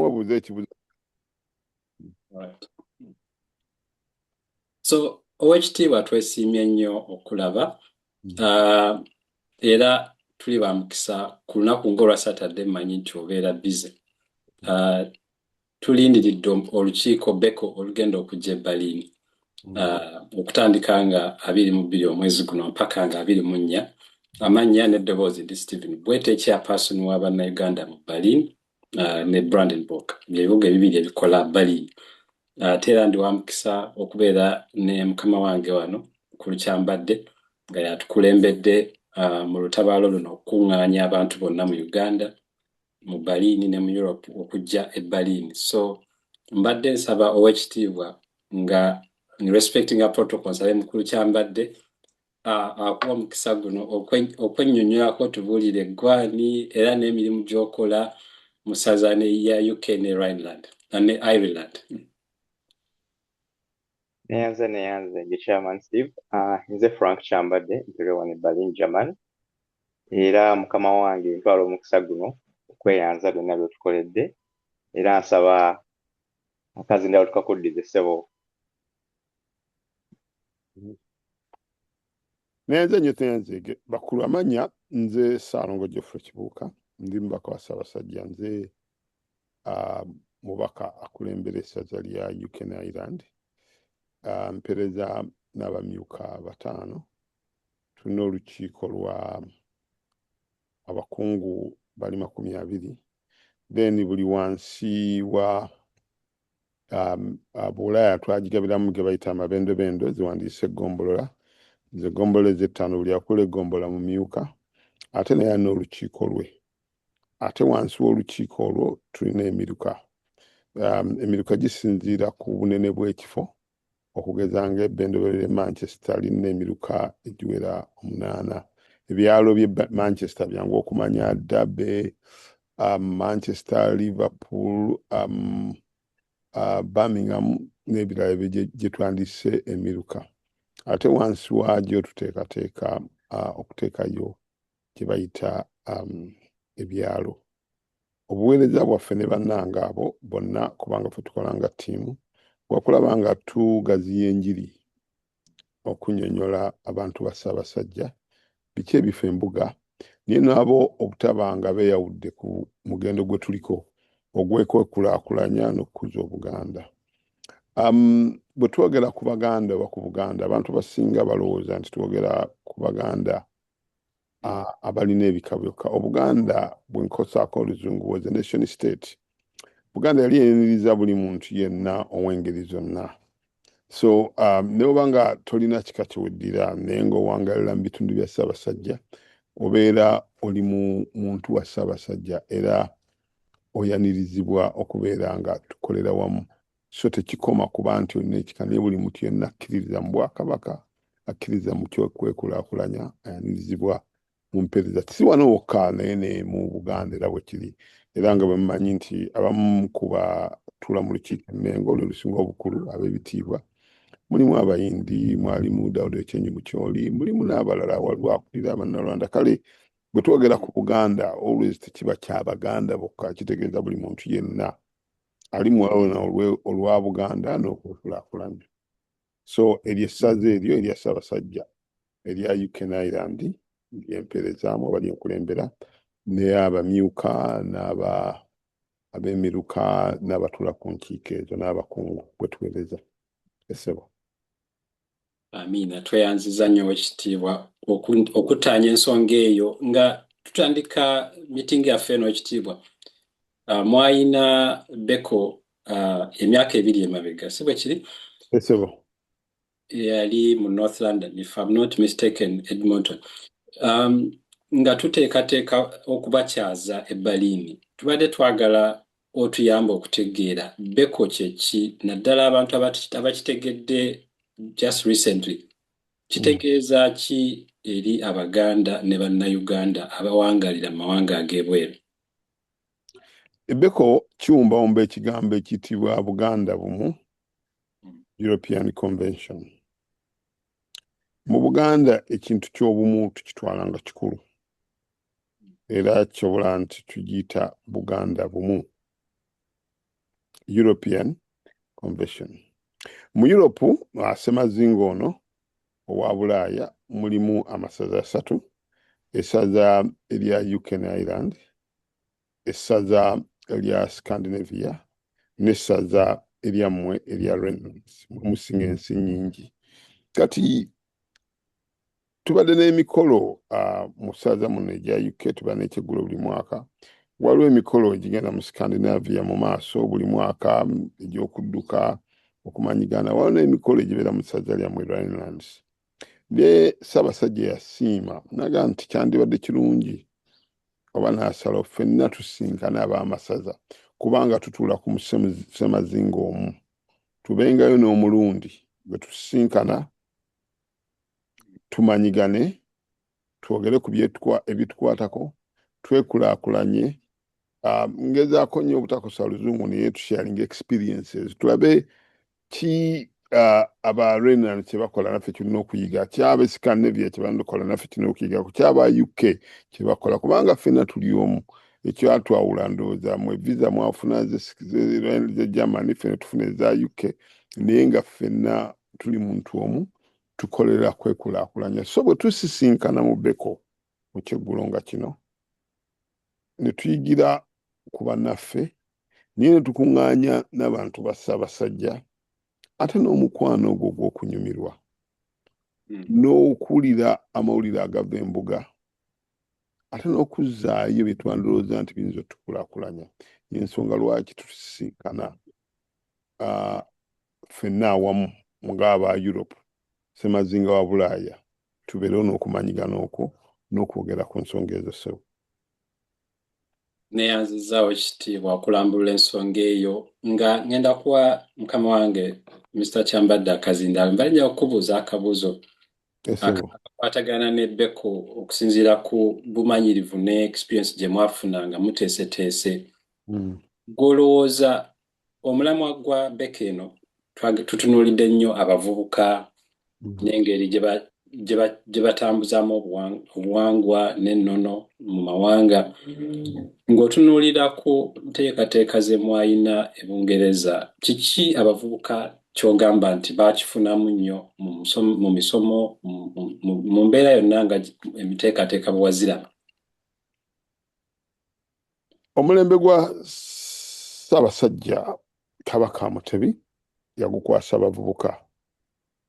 mwabuuza ekibuuzo. Right. So owekitiibwa twesiimye nnyo okulaba era tuli ba mukisa ku lunaku ng'olwa Saturday mmanyi nti obeera busy. Tulindiridde olukiiko BBECO olugenda okujja e Berlin okutandika nga 22 omwezi guno mpaka nga 24. Amannya n'eddoboozi ndi Stephen Bwete, chairperson wa bannayuganda mu Berlin ne Brandenburg, by'ebibuga ebibiri ebikola Berlin. Ate era ndi wa mukisa okubeera ne mukama wange wano ku Kyambadde nga yatukulembedde mu lutabaalo luno okukuŋŋaanya abantu bonna mu Uganda, mu Berlin ne mu Europe okujja e Berlin. So mbadde nsaba owekitiibwa nga respecting a protocol nsabe mukulu Kyambadde akuwa omukisa guno okwennyonnyolako tubuulire eggwani era n'emirimu gy'okola mu ssaza ya UK ne Rhineland ne Ireland. Neyanze Chairman Steve. Nze Frank Kyambadde mpere wano Berlin German. Era mukama wange ntwala omukisa guno okweyanza byonna by'otukoledde. Era nsaba akazi ndala tukakuddize ssebo. Neyanze bakulu amanya nze Ssaalongo Geoffrey Kibuuka ndi mubaka wa Ssaabasajja nze mubaka akulembera essaza lya UK ne Ireland. Mpereza n'abamyuka 5. Tulina olukiiko lwa abakungu bali 20. Then buli wansi wa Bulaya twagigabiramu ge bayita amabendobendo ziwandiise egombolola. Ze gombolola ez'ettaano buli akola egombola mu myuka. Ate naye alina olukiiko lwe. Ate wansi w'olukiiko olwo tulina emiruka. Emiruka gisinziira ku bunene bw'ekifo. Okugeza ng'ebbendobero Manchester lina emiruka egiwera 8. Ebyalo by'e Manchester byangu okumanya: Derby, Manchester, Liverpool, Birmingham n'ebirala gye twandise emiruka. Ate wansi waagyo tuteekateeka okuteekayo kye bayita ebyalo. Obuweereza bwaffe ne bannange abo bonna kubanga ffe tukola nga ttiimu wakulaba nga tugaziya enjiri okunnyonnyola abantu ba Ssaabasajja biki ebifo embuga naye nabo obutabanga beeyawudde ku mugendo gwe tuliko ogw'okwekulaakulanya n'okukuza Obuganda. Bwe twogera ku Baganda oba ku Buganda, abantu basinga balowooza nti twogera ku Baganda abalina ebika byokka. Obuganda bwenkosaako oluzungu was a nation state. Buganda yali yeniriza buli muntu yenna ow'engeri zonna. So ne oba nga tolina kika kyeweddira naye ng'owangalira mu bitundu bya Ssaabasajja obeera oli muntu wa Ssaabasajja era oyanirizibwa okubeera nga tukolera wamu. So tekikoma kuba nti olina ekika naye buli muntu yenna akkiririza mu Bwakabaka, akkiririza mu kyokwekulakulanya, ayanirizibwa mu mpeereza. Si wano wokka naye ne mu Buganda era bwe kiri. Era nga bwe mumanyi nti abamu ku batuula mu lukiiko Mmengo olusinga obukulu ab'ebitiibwa mulimu Abayindi, mwalimu Daudi Ekyenyi Mukyoli, mulimu n'abalala waliwo akulira Abannalwanda. Kale bwe twogera ku Buganda always tekiba ky'Abaganda bokka, kitegeeza buli muntu yenna ali muwalona olwa Buganda n'okwekulaakulanya. So eryo essaza eryo erya Ssaabasajja erya UK ne Ireland ly'empeerezaamu oba lyenkulembera ne abamyuka ab'emiruka n'abatuula ku nkiiko ezo n'abakungu bwe tuweereza essebo. Amiina, tweyanziza nnyo Oweekitiibwa okutaanya ensonga eyo nga tutandika meeting yaffe eno Oweekitiibwa. Mwayina BBECO emyaka 2 emabega, si bwe kiri? Essebo. Yali mu North London, if I'm not mistaken, Edmonton. Nga tuteekateeka okubakyaza e Berlin. Tubadde twagala otuyamba okutegeera BBECO kye ki, naddala abantu abakitegedde just recently. Kitegeeza ki eri Abaganda ne Bannayuganda abawangalira amawanga ag'ebweru? BBECO kiwumbawumba ekigambo ekiyitibwa Buganda Bumu, European Convention. Mu Buganda ekintu ky'obumu tukitwala nga kikulu. Era kyobola nti tugiyita Buganda Bumu. European Convention. Mu Europe Ssemazinga ono owa Bulaaya mulimu amasaza 3, essaza erya UK and Ireland, essaza erya Scandinavia n'essaza eryammwe erya Reynolds. Musinga ensi nnyingi. Kati tubadde n'emikolo mu ssaza muno egya UK, tuba n'ekiggulo buli mwaka. Waliwo emikolo egigenda mu Scandinavia mu maaso buli mwaka egy'okudduka, okumanyigana. Waliwo n'emikolo egibeera mu ssaza lyammwe Reynolds. Ne Ssaabasajja yasiima naga nti kyandibadde kirungi oba n'asalawo ffenna tusinkana ab'amasaza, kubanga tutuula ku Ssemazinga omu, tubengayo n'omulundi bwe tusinkana tumanyigane, twogere ku ebitukwatako, twekulaakulanye. Ngezaako nnyo obutakosa Luzungu naye tusharing experiences, tulabe ki aba Reynolds kye bakola naffe tulina okuyiga, kyaba Scandinavia kye bakola naffe tulina okuyiga, kyaba UK kye bakola, kubanga ffenna tuli omu. Ekyatwawula ndowooza mwe visa mwafuna ze Germany, ffenna tufuna eza UK, naye nga ffenna tuli muntu omu, tukolera kwekulaakulanya. So bwe tusisinkana mu BBECO mu kyeggulo nga kino, ne tuyigira ku bannaffe, naye ne tukuŋŋaanya n'abantu ba Ssaabasajja, ate n'omukwano ogwo gw'okunyumirwa, n'okuwulira amawulire agava embuga, ate n'okuzzaayo bye twandowooza nti biyinza otukulaakulanya. Y'ensonga lwaki tusisinkana ffenna awamu ng'aba Europe, Ssemazinga wa Bulaaya, tubeerewo n'okumanyigana okwo n'okwogera ku nsonga ezo. Ssebo neyanzizaawo ekitiibwa okulambulula ensonga eyo, nga ngenda kuwa mukama wange Mr. Kyambadde akazindaalo. Mbalinja okubuuza akabuuzo akakwatagana ne BBECO okusinziira ku bumanyirivu ne experience gye mwafuna nga muteeseteese. Gw'olowooza omulamwa gwa BBECO eno tutunuulidde nnyo abavubuka n'engeri gye batambuzaamu obuwangwa n'ennono mu mawanga. Ng'otunuulira ku nteekateeka ze mwayina e Bungereza, kiki abavubuka ky'ogamba nti baakifunamu nnyo mu misomo, mu mbeera yonna nga emiteekateeka bwe waziraba? Omulembe gwa Ssaabasajja Kabaka Mutebi yagukwasa abavubuka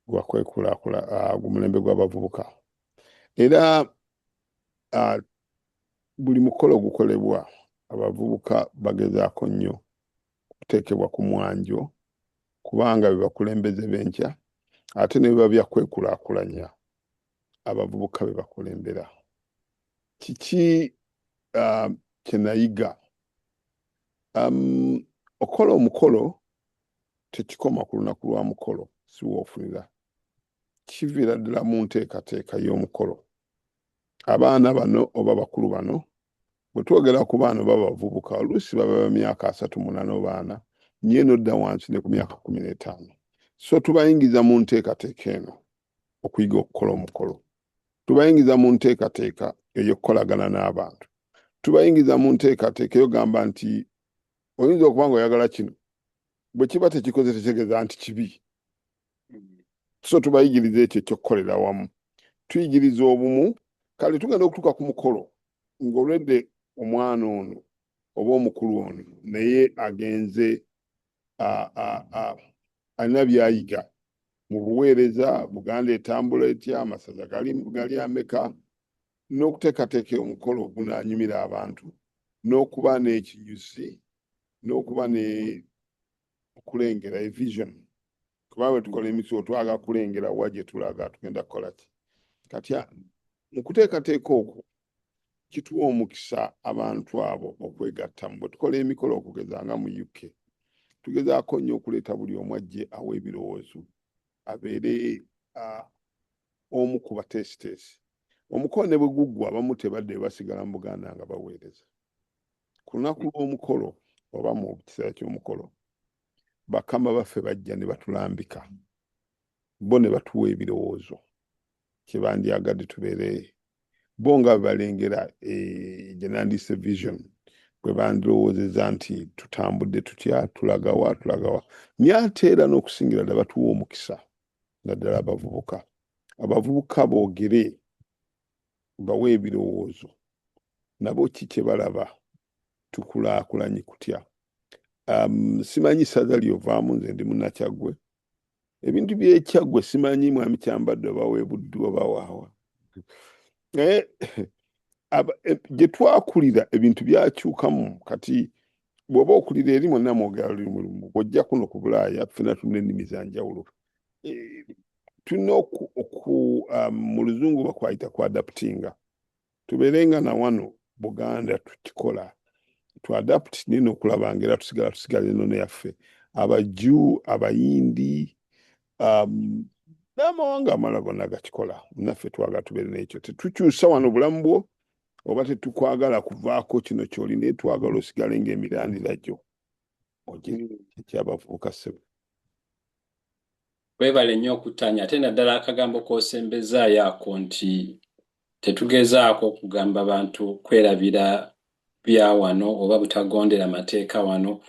gwa kwekulaakulanya, omulembe gw'abavubuka. Era buli mukolo gukolebwa, abavubuka bagezaako nnyo okuteekebwa ku mwanjo, kubanga be bakulembeze b'enkya, ate ne biba bya kwekulaakulanya, abavubuka be bakulembera. Kiki kye nayiga? Okola omukolo tekikoma ku lunaku lwa mukolo, si woofunira. Kiviira ddala mu nteekateeka y'omukolo. Abaana bano oba bakulu bano, bwe twogera ku baana oba bavubuka, oluusi baba myaka 38 baana, naye nodda wansi ne ku myaka 15. So tubayingiza mu nteekateeka eno okuyiga okukola omukolo. Tubayingiza mu nteekateeka ey'okukolagana n'abantu. Tubayingiza mu nteekateeka ey'ogamba nti oyinza okuba ng'oyagala kino, bwe kiba tekikoze tekitegeeza nti kibi. So tubayigiriza ekyo ekyokukolera wamu. Tuyigiriza obumu. Kale tugenda okutuuka ku mukolo ng'olwedde omwana ono oba omukulu ono naye agenze alina by'ayiga mu buweereza, Buganda etambula etya, amasaza gali ameka, n'okuteekateeka omukolo ogunaanyumira abantu, n'okuba n'ekinyusi, n'okuba okulengera vision. Kuba bwe tukola emikolo twagala kulengera wa gye tulaga tugenda kukola ki. Kati mu kuteekateeka okwo kituwa omukisa abantu abo okwegattamu. Bwe tukola emikolo okugeza nga mu UK, tugezaako nnyo okuleeta buli omu ajje awa ebirowoozo, abeere omu ku bateesiteesi. Omukolo ne bwe guggwa, abamu tebadde basigala mu Buganda nga baweereza. Ku lunaku lw'omukolo oba mu kiseera ky'omukolo, bakama baffe bajja ne batulambika, bo ne batuwa ebirowoozo kye bandyagadde tubeere, bo nga balengera gye nandiyise vision, bwe bandirowoozezza nti tutambudde tutya tulagawa naye ate era n'okusingira ddala batuwa omukisa naddala abavubuka boogere bawe ebirowoozo nabo ki kye balaba tukulaakulanye kutya. Simanyi ssaza lyovaamu, nze ndi Munnakyaggwe. Ebintu by'Ekyaggwe simanyi mwami Kyambadde oba w'e Buddu oba waawa. Gye twakulira ebintu byakyukamu. Kati bw'oba okulira eri mwonna mwogera lulimi lumu, bw'ojja kuno ku Bulaaya ffenna tulina ennimi za njawulo. Tulina mu Luzungu bakwayita kuadaputinga. Tubeerenga na wano Buganda tukikola. Tuadapt nino okulaba ngera tusigala ennono yaffe. Abaju, Abayindi, n'amawanga amalala gonna gakikola. Naffe twagala tubeere n'ekyo. Tetukyusa wano bulamu bwo oba tetukwagala kuvaako kino ky'oli naye twagala osigale ng'emirandira gyo. Ekyabavubuka ssebo. Weebale nnyo okuttanya ate naddala akagambo k'osembezaayo ako nti tetugezaako okugamba bantu kwerabira bya wano oba butagondera mateeka wano,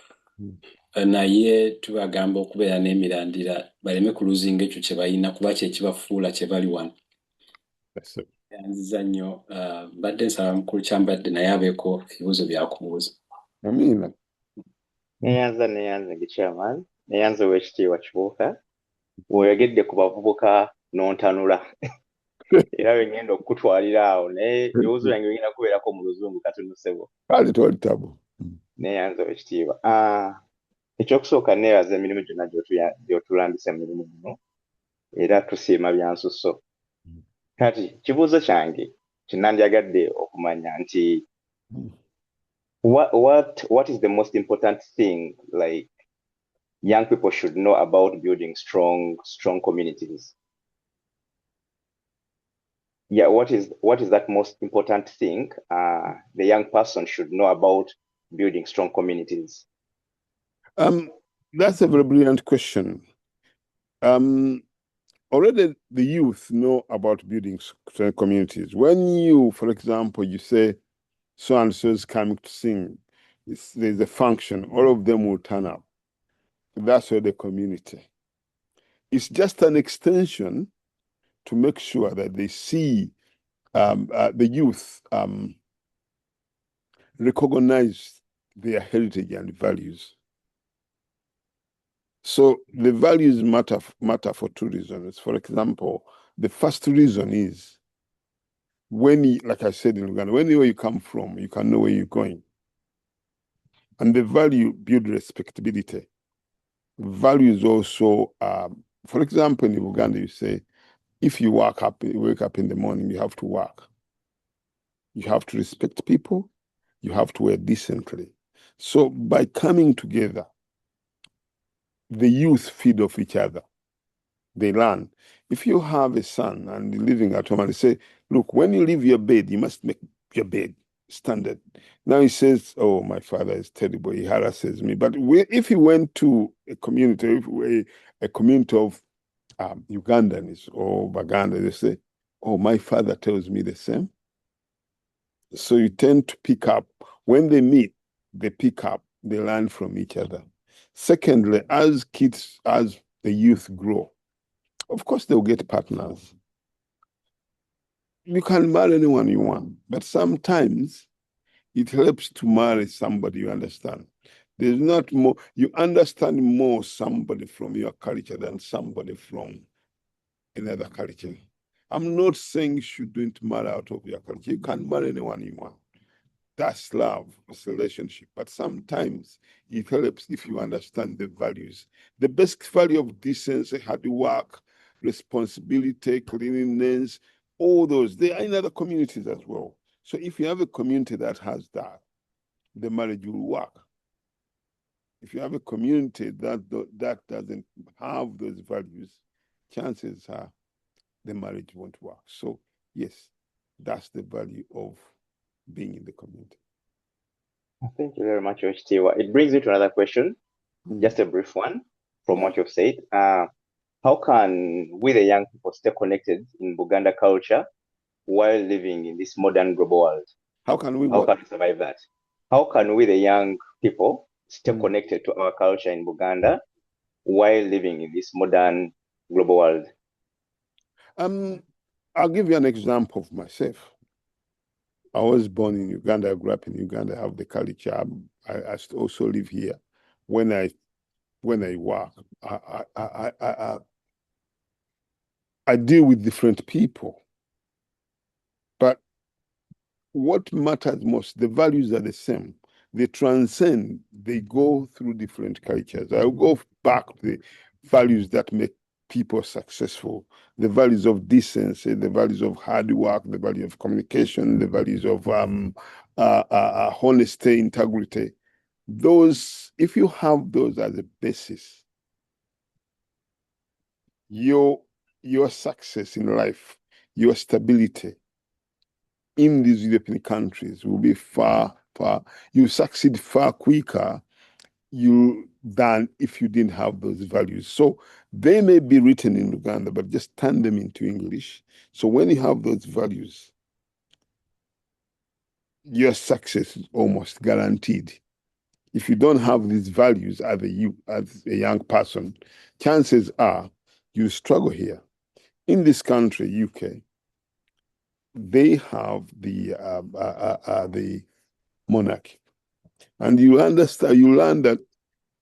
naye tubagamba okubeera n'emirandira baleme kuluzinga ekyo kye balina kuba kye kibafuula kye bali wano. Yanziza nnyo mbadde nsaba mukulu Kyambadde naye abeeko ebibuuzo byakubuuza. Amiina. Neyanza Chairman, neyanza Oweekitiibwa Kibuuka. Oyogedde ku bavubuka n'ontanula. Era bengenda okutwalira awo naye ebibuuzo byange bigenda kubeerako mu Luzungu katono ssebo. Kale toli tabu. Neyanza Oweekitiibwa. Ekyokusooka neebaza emirimu gyonna gy'otulambise mu mirimu guno era tusiima bya nsusso. Kati kibuuzo kyange kinandyagadde okumanya nti what is the most important thing like young people should know about building strong communities? Yeah, what is that most important thing the young person should know about building strong communities? That's a very brilliant question. Already the youth know about building strong communities. When you, for example, you say so and so is coming to sing, there's a function, all of them will turn up. That's where the community. It's just an extension to make sure that they see the youth recognize their heritage and values. So the values matter for two reasons. For example, the first reason is like I said in Uganda, where you come from, you can know where you're going. And the value build respectability. Values also, for example, in Uganda, you say, if you wake up in the morning, you have to work. You have to respect people. You have to wear decently. So by coming together, the youth feed off each other. They learn. If you have a son and living at home and they say, look, when you leave your bed, you must make your bed standard. Now he says, oh, my father is terrible. He harasses me. But if he went to a community, a community of Ugandans or Baganda, they say, oh, my father tells me the same. So you tend to pick up. When they meet, they pick up. They learn from each other. Secondly, as the youth grow, of course, they'll get partners. You can marry anyone you want, but sometimes it helps to marry somebody you understand. There's not more, you understand more somebody from your culture than somebody from another culture. I'm not saying you shouldn't marry out of your culture. You can marry anyone you want. That's love, it's a relationship. But sometimes it helps if you understand the values. The basic value of decency, hard work, responsibility, cleanliness, all those, they are in other communities as well. So if you have a community that has that, the marriage will work. If you have a community that doesn't have those values, chances are the marriage won't work. So yes, that's the value of being in the community. Thank you very much, Oweekitiibwa. It brings me to another question, just a brief one from what you've said. How can we, the young people, stay connected in Buganda culture while living in this modern global world? How can we survive that? how can we, the young people, stay connected to our culture in Buganda while living in this modern global world? I'll give you an example of myself. I was born in Uganda. I grew up in Uganda. I have the culture. I also live here. When I work, I deal with different people. But what matters most, the values are the same. They transcend, they go through different cultures. I'll go back to the values that make people successful, the values of decency, the values of hard work, the value of communication, the values of honesty, integrity. Those, if you have those as a basis, your success in life, your stability in these European countries will be far, you succeed far quicker than if you didn't have those values. So they may be written in Uganda, but just turn them into English. So when you have those values, your success is almost guaranteed. If you don't have these values as a young person, chances are you struggle here. In this country, UK, they have the monarchy, and you learn that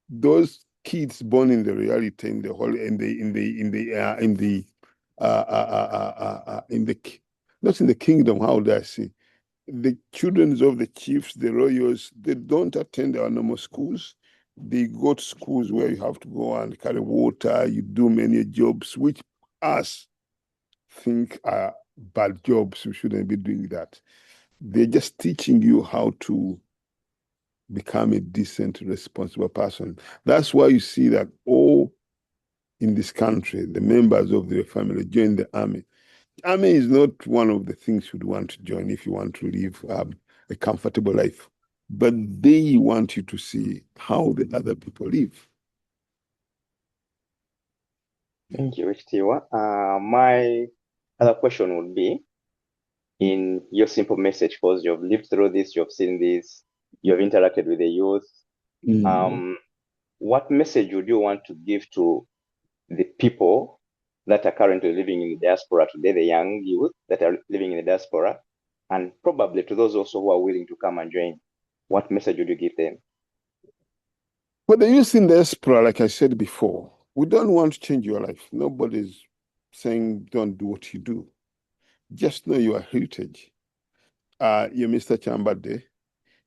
those kids born in the reality not in the kingdom, how do I say, the children of the chiefs, the royals, they don't attend our normal schools. They go to schools where you have to go and carry water, you do many jobs, which us think are bad jobs. We shouldn't be doing that. They're just teaching you how to become a decent, responsible person. That's why you see that all in this country, the members of the family join the army. Army is not one of the things you'd want to join if you want to live a comfortable life. But they want you to see how the other people live. Thank you, Tiwa. My other question would be, in your simple message, because you've lived through this, you've seen this, you've interacted with the youth. What message would you want to give to the people that are currently living in the diaspora today, the young youth that are living in the diaspora, and probably to those also who are willing to come and join? What message would you give them? For the youth in the diaspora, like I said before, we don't want to change your life. Nobody's saying don't do what you do. Just know your heritage. You're Mr. Kyambadde.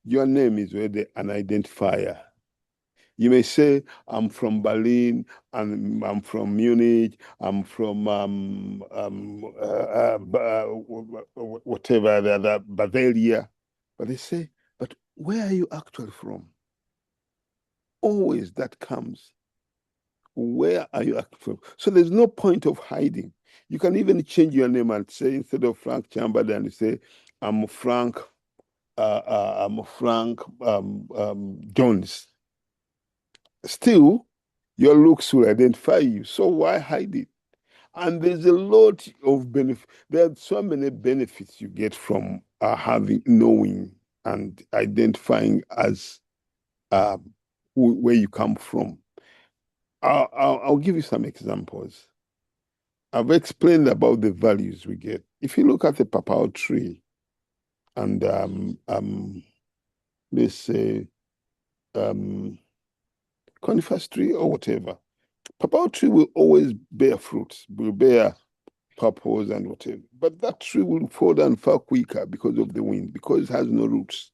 Your name is already an identifier. You may say, I'm from Berlin, and I'm from Munich, I'm from whatever, the Bavaria. But they say, but where are you actually from? Always that comes. Where are you actually from? So there's no point of hiding. You can even change your name and say, instead of Frank Kyambadde, and you say, I'm Frank Jones. Still, your looks will identify you. So why hide it? And there's a lot of benefit. There are so many benefits you get from knowing and identifying as where you come from. I'll give you some examples. I've explained about the values we get. If you look at the papao tree and let's say coniferous tree or whatever, papao tree will always bear fruits, will bear purples and whatever. But that tree will fall down far quicker because of the wind, because it has no roots.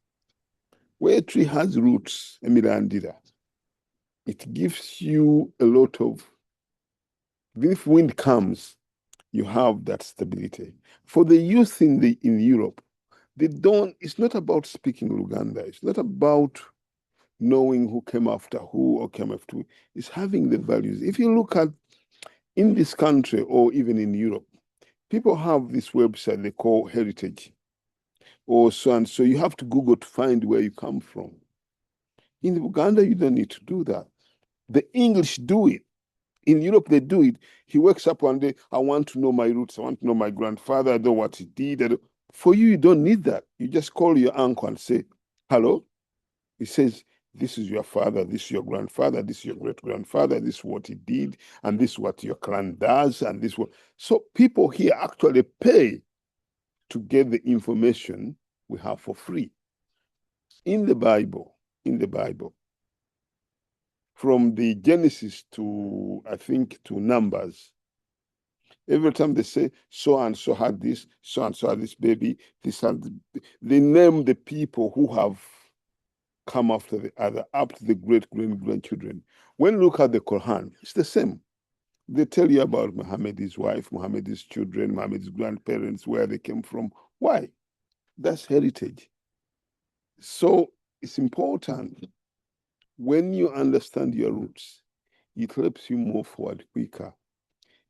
Where a tree has roots, Emirandira, it gives you a lot of, if wind comes, you have that stability. For the youth in Europe, it's not about speaking Luganda. It's not about knowing who came after who or came after who. It's having the values. If you look at in this country or even in Europe, people have this website they call Heritage or so and so. You have to Google to find where you come from. In Uganda, you don't need to do that. The English do it. In Europe, they do it. He wakes up one day, I want to know my roots. I want to know my grandfather. I know what he did. For you, you don't need that. You just call your uncle and say, hello, It says, this is your father, this is your grandfather, this is your great-grandfather, this is what he did, and this is what your clan does, and this what. So people here actually pay to get the information we have for free. In the Bible, from the Genesis to, I think, to Numbers, every time they say, so and so had this, so and so had this baby, this and they name the people who have come after the other, up to the great-grandchildren. When you look at the Quran, it's the same. They tell you about Muhammad, his wife, Muhammad, his children, Muhammad's grandparents, where they came from. Why? That's heritage. So it's important when you understand your roots, it helps you move forward quicker.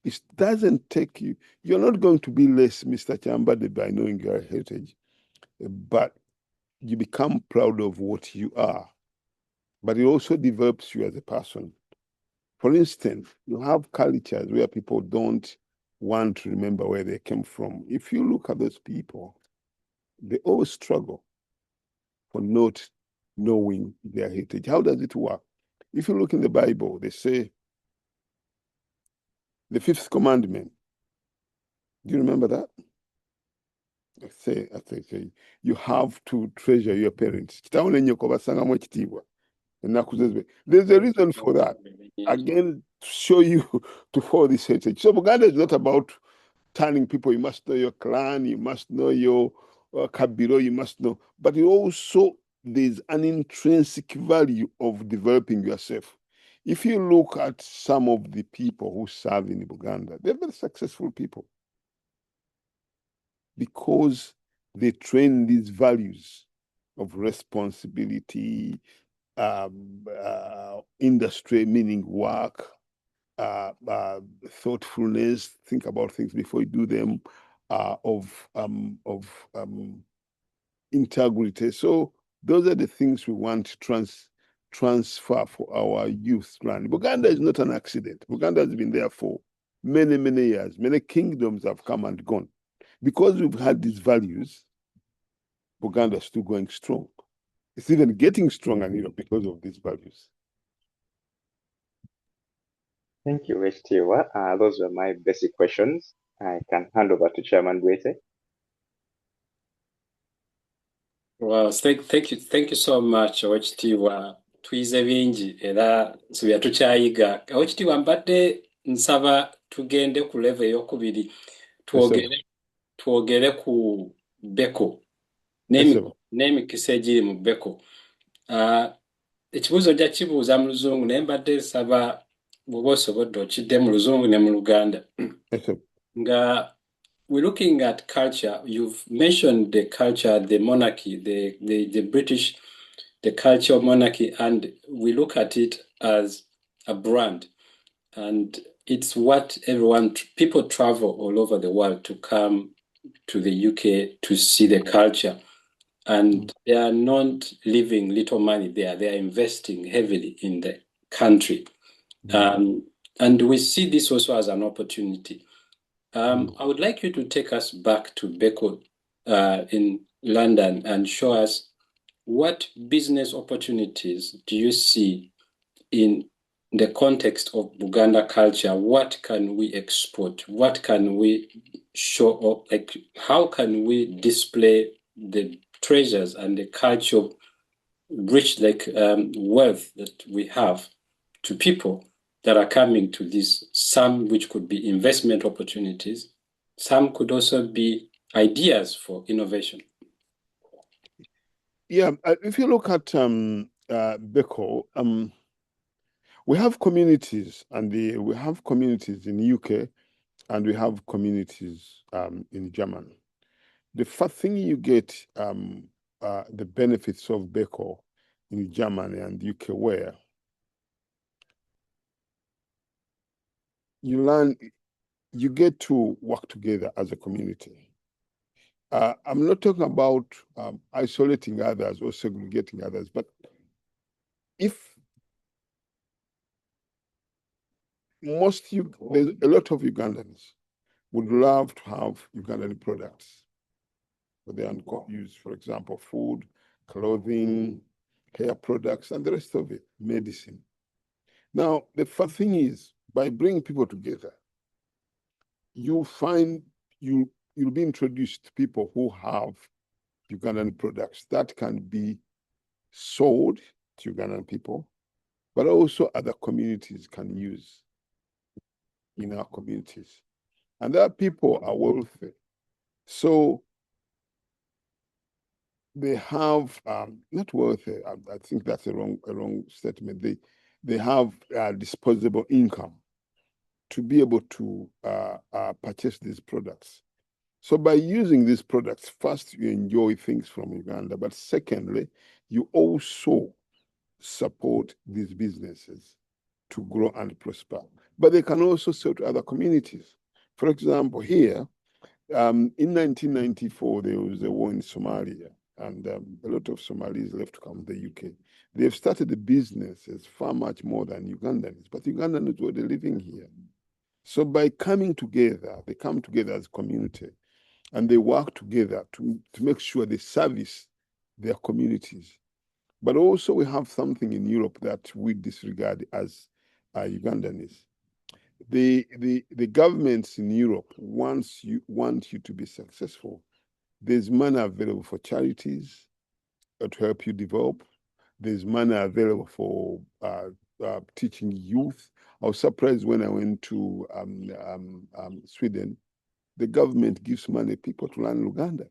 It doesn't take you, you're not going to be less Mr. Kyambadde by knowing your heritage, but you become proud of what you are. But it also develops you as a person. For instance, you have cultures where people don't want to remember where they came from. If you look at those people, they always struggle for not knowing their heritage. How does it work? If you look in the Bible, they say the fifth commandment. Do you remember that? I say, you have to treasure your parents. There's a reason for that. Again, to show you to follow this heritage. So Buganda is not about telling people you must know your clan, you must know your kabilo, you must know. But it also, there's an intrinsic value of developing yourself. If you look at some of the people who serve in Buganda, they're very successful people because they train these values of responsibility, industry, meaning work, thoughtfulness, think about things before you do them, of integrity. So those are the things we want to transfer for our youth. Buganda is not an accident. Buganda has been there for many, many years. Many kingdoms have come and gone. Because we've had these values, Buganda is still going strong. It's even getting stronger, because of these values. Thank you, HTW. Those were my basic questions. I can hand over to Chairman Bwete. Well, thank you so much, HTW. Twize bingi era nsubira tukyayiga. HTW mbadde nsaba tugende ku level ey'okubiri twogere ku BBECO n'emikisa egiri mu BBECO. Ekibuuzo nja kibuuza mu Luzungu naye mbadde nsaba bw'oba osobodde okidde mu Luzungu ne mu Luganda. Nga we're looking at culture. You've mentioned the culture, the monarchy, the British, the culture of monarchy, and we look at it as a brand. And it's what people travel all over the world to come to the UK to see the culture. And they are not leaving little money there. They are investing heavily in the country. And we see this also as an opportunity. I would like you to take us back to BBECO in London and show us what business opportunities do you see in the context of Buganda culture. What can we export? What can we show up? Like, how can we display the treasures and the cultural rich wealth that we have to people that are coming to this, some which could be investment opportunities, some could also be ideas for innovation. Yeah, if you look at BBECO, we have communities, and we have communities in the UK, and we have communities in Germany. The first thing you get the benefits of BBECO in Germany and UK, where you get to work together as a community. I'm not talking about isolating others or segregating others, but there's a lot of Ugandans would love to have Ugandan products for their use, for example, food, clothing, hair products, and the rest of it, medicine. Now, the first thing is, by bringing people together, you'll be introduced to people who have Ugandan products that can be sold to Ugandan people, but also other communities can use in our communities. And that people are wealthy. So they have, not wealthy, I think that's a wrong statement. They have disposable income to be able to purchase these products. So by using these products, first, you enjoy things from Uganda, but secondly, you also support these businesses to grow and prosper. But they can also sell to other communities. For example, here, in 1994, there was a war in Somalia, and a lot of Somalis left to come to the UK. They've started the businesses far much more than Ugandans, but Ugandans were living here. So by coming together, they come together as a community, and they work together to make sure they service their communities. But also we have something in Europe that we disregard as Ugandans. The governments in Europe want you to be successful. There's money available for charities to help you develop. There's money available for teaching youth. I was surprised when I went to Sweden. The government gives money people to learn Luganda.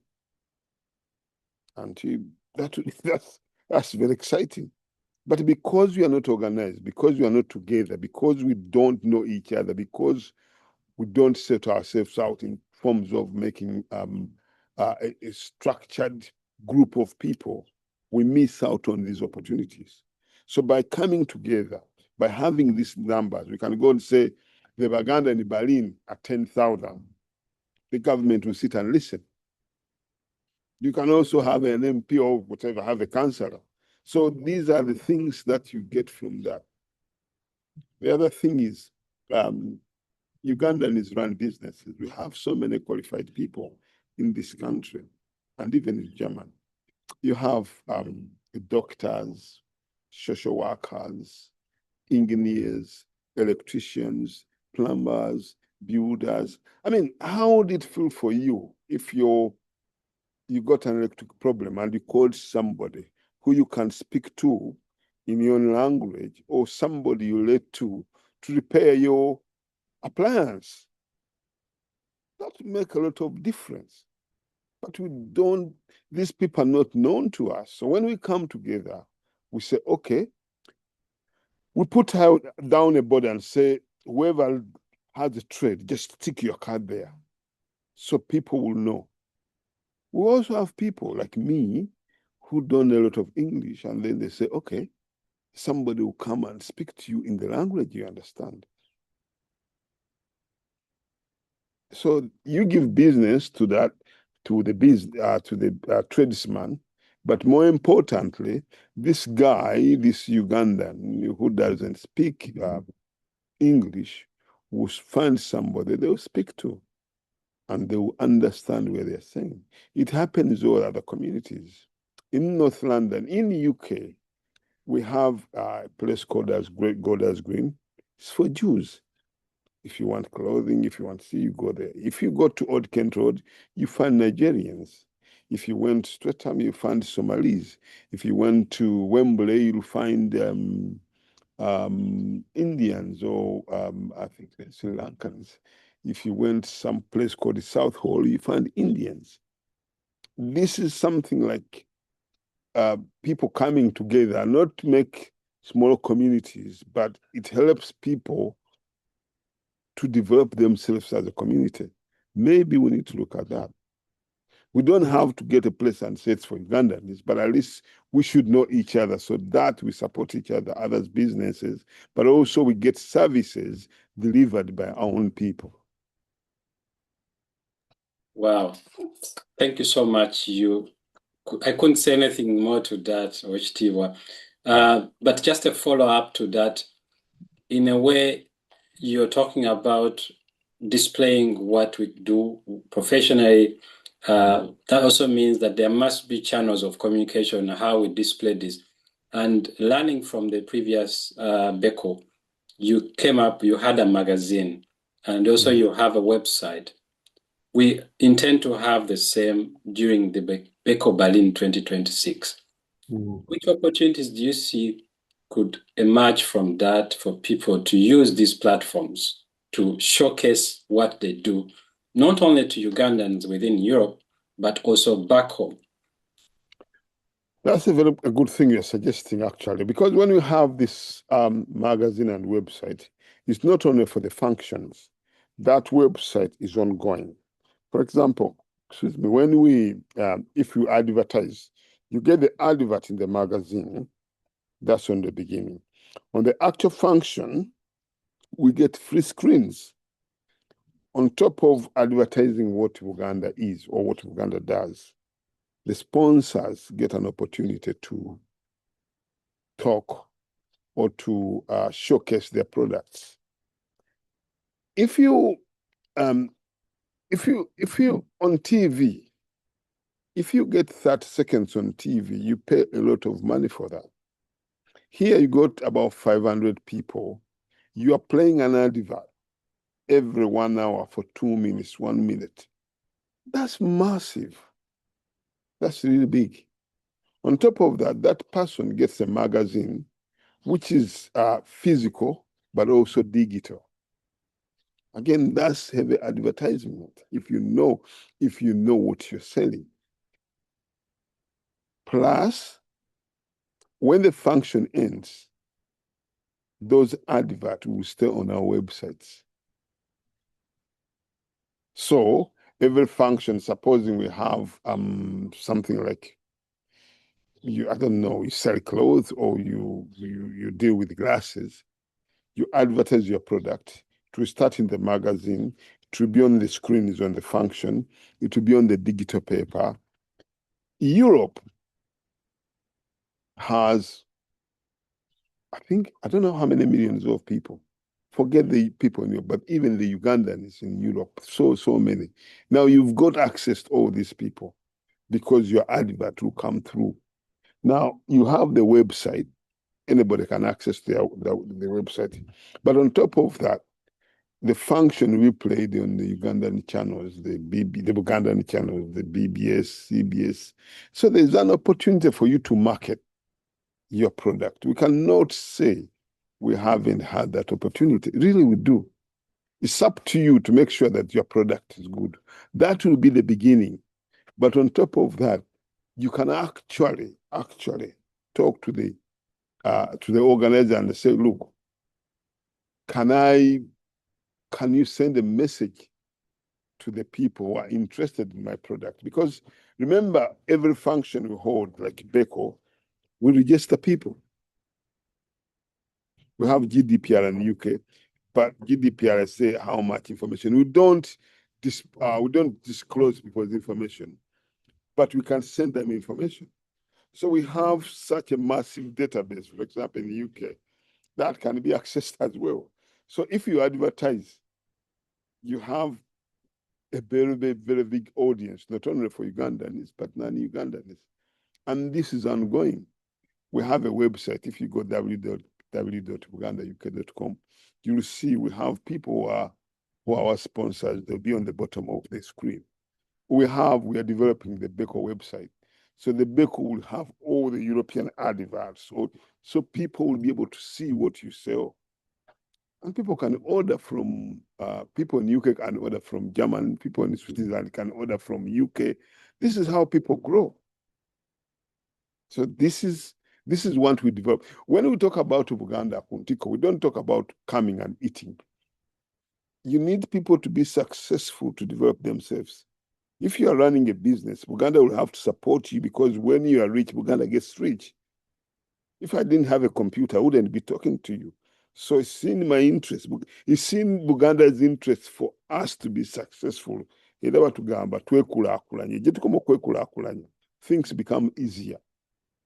And that's very exciting. But because we are not organized, because we are not together, because we don't know each other, because we don't set ourselves out in forms of making a structured group of people, we miss out on these opportunities. So by coming together, by having these numbers, we can go and say the Baganda in Berlin are 10,000. The government will sit and listen. You can also have an MP or whatever, have a councillor. So these are the things that you get from that. The other thing is, Ugandans run businesses. We have so many qualified people in this country, and even in Germany. You have doctors, social workers, engineers, electricians, plumbers, builders. I mean, how would it feel for you if you got an electric problem and you called somebody who you can speak to in your own language, or somebody you let to repair your appliance? That would make a lot of difference. But these people are not known to us. So when we come together, we say, okay, we put down a board and say, whoever has a trade, just stick your card there so people will know. We also have people like me who don't know a lot of English, and then they say, okay, somebody will come and speak to you in the language you understand. So you give business to the tradesman, but more importantly, this guy, this Ugandan who doesn't speak English, will find somebody they will speak to, and they will understand what they're saying. It happens in all other communities. In North London, in the UK, we have a place called Golders Green. It's for Jews. If you want clothing, if you want to see, you go there. If you go to Old Kent Road, you find Nigerians. If you went to Streatham, you find Somalis. If you went to Wembley, you'll find Indians, or I think Sri Lankans. If you went some place called the South Hall, you find Indians. This is something like people coming together, not to make small communities, but it helps people to develop themselves as a community. Maybe we need to look at that. We don't have to get a place and say it's for Ugandans, but at least we should know each other so that we support each other, others' businesses, but also we get services delivered by our own people. Wow. Thank you so much. I couldn't say anything more to that, Ochitiibwa. But just a follow-up to that, in a way, you're talking about displaying what we do professionally. That also means that there must be channels of communication on how we display this. And learning from the previous BBECO, you had a magazine, and also you have a website. We intend to have the same during the BBECO Berlin 2026. Which opportunities do you see could emerge from that for people to use these platforms to showcase what they do, not only to Ugandans within Europe, but also back home? That's a good thing you're suggesting, actually, because when you have this magazine and website, it's not only for the functions. That website is ongoing. For example, when we, if you advertise, you get the advert in the magazine. That's on the beginning. On the actual function, we get free screens. On top of advertising what Uganda is or what Uganda does, the sponsors get an opportunity to talk or to showcase their products. If you on TV, if you get 30 seconds on TV, you pay a lot of money for that. Here you got about 500 people. You are playing an advert every 1 hour for 2 minutes, 1 minute. That's massive. That's really big. On top of that, that person gets a magazine, which is physical, but also digital. Again, that's heavy advertisement if you know what you're selling. Plus, when the function ends, those adverts will stay on our websites. So every function, supposing we have something like you sell clothes or you deal with glasses, you advertise your product. It will start in the magazine, it will be on the screens on the function, it will be on the digital paper. Europe has, I don't know how many millions of people. Forget the people in Europe, but even the Ugandans in Europe, so many. Now you've got access to all these people because your advert will come through. Now you have the website. Anybody can access the website. But on top of that, the function we played on the Ugandan channels, the Bugandan channels, the BBS, CBS. So there's an opportunity for you to market your product. We cannot say we haven't had that opportunity. Really, we do. It's up to you to make sure that your product is good. That will be the beginning. But on top of that, you can actually talk to the organizer and say, look, can you send a message to the people who are interested in my product? Because remember, every function we hold, like BBECO, we register people. We have GDPR in the UK, but GDPR say how much information. We don't disclose people's information, but we can send them information. So we have such a massive database, for example, in the UK, that can be accessed as well. So if you advertise, you have a very, very, very big audience, not only for Ugandans, but non-Ugandans. And this is ongoing. We have a website. If you go www.bugandauk.com, you'll see we have people who are our sponsors. They'll be on the bottom of the screen. We are developing the BBECO website. So the BBECO will have all the European adverts. So people will be able to see what you sell. And people can order from, people in UK can order from Germany, people in Switzerland can order from UK. This is how people grow. So this is what we develop. When we talk about Buganda, we don't talk about coming and eating. You need people to be successful to develop themselves. If you are running a business, Buganda will have to support you because when you are rich, Buganda gets rich. If I didn't have a computer, I wouldn't be talking to you. So it's in my interest. It's in Buganda's interest for us to be successful. Things become easier.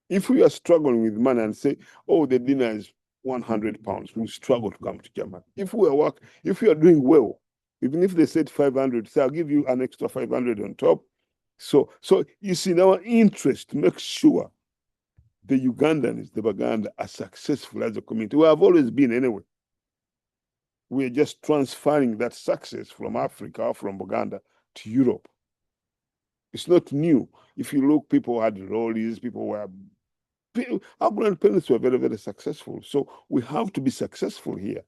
If we are struggling with money and say, oh, the dinner is £100, we'll struggle to come to Germany. If we are doing well, even if they said 500, say, I'll give you an extra 500 on top. So it's in our interest to make sure the Ugandans, the Baganda, are successful as a community. We have always been anyway. We're just transferring that success from Africa or from Buganda to Europe. It's not new. If you look, people had lorries, our grandparents were very, very successful. So we have to be successful here.